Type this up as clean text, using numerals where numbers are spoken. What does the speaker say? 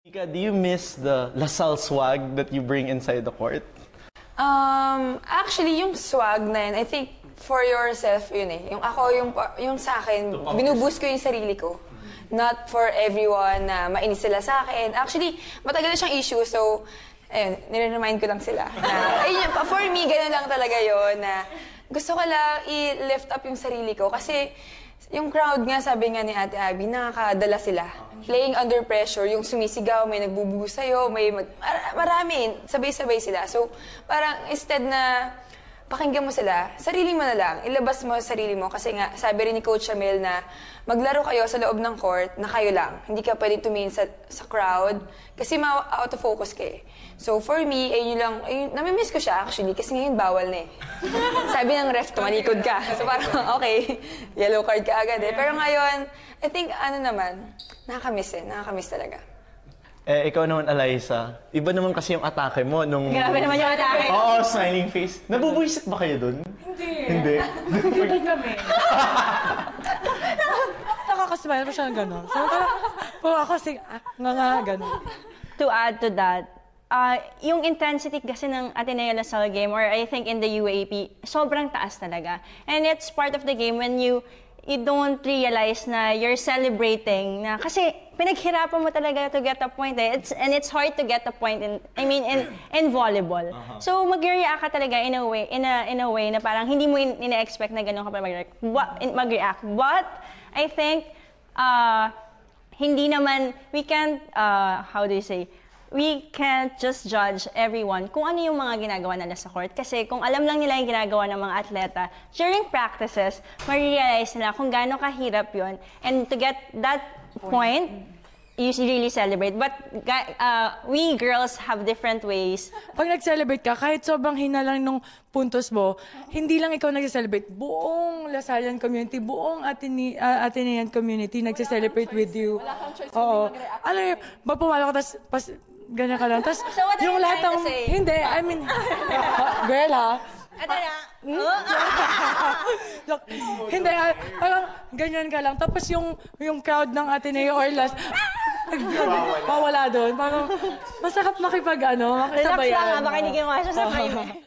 Mika, do you miss the Lasal swag that you bring inside the court? Actually, yung swag na yun, I think for yourself yun eh. Yung ako, yung sa akin, binuboost ko yung sarili ko. Not for everyone na mainis sila sa akin. Actually, matagal na siyang issue, so, ayun, nire-remind ko lang sila. Ayun, for me, ganun lang talaga yun na gusto ko lang i-lift up yung sarili ko kasi yung crowd nga, sabi nga ni Ate Abby, nakakadala sila. Playing under pressure, yung sumisigaw, may nagbubuhos sa'yo, marami, sabay-sabay sila. So, parang instead na pakinggan mo sila, sarili mo na lang, ilabas mo sa sarili mo. Kasi nga, sabi rin ni Coach Jamil na maglaro kayo sa loob ng court na kayo lang. Hindi ka pwede tumingin sa crowd kasi out of focus ka eh. So for me, namimiss ko siya actually kasi ngayon bawal na eh. Sabi ng ref, tumalikod ka. So parang okay, yellow card ka agad eh. Pero ngayon, I think nakakamiss talaga. Eh, ikaw naman, Alyssa, iba naman kasi yung atake mo nung... Grabe naman yung atake. Oo, smiling face. Nabubuisit ba kayo dun? Hindi. Hindi kami. Nakakasmile mo siya ng gano'n. So, parang ako gano'n. To add to that, yung intensity kasi ng Ateneo Lasal game, or I think in the UAP, sobrang taas talaga. And it's part of the game when you don't realize na you're celebrating na kasi pinaghirapan mo talaga to get a point eh. It's hard to get a point in volleyball. So mag-react ka talaga in a way na parang hindi mo ina-expect na gano'n ka pa mag-react. But I think hindi naman we can't we can't just judge everyone kung ano yung mga ginagawa nila sa court. Kasi kung alam lang nila yung ginagawa ng mga atleta, during practices, ma-realize nila kung gaano kahirap yun. And to get that point, you really celebrate. But we girls have different ways. Pag nag-celebrate ka, kahit sobrang hina lang nung puntos mo, hindi lang ikaw nag-celebrate. Buong Lasallian community, buong Atenean community nag-celebrate with you. Wala kang choice kung mag-react. Alam mo, pag pumalo ka, tapos ganyan ka lang. Tapos, so what are you trying to say? Hindi, I mean, girl ha? Ito na. Look, hindi, parang ganyan ka lang. Tapos yung crowd ng Ateneo or mawala doon. Parang masarap makisabayan. Relax lang, baka hindi kayo siya sa private.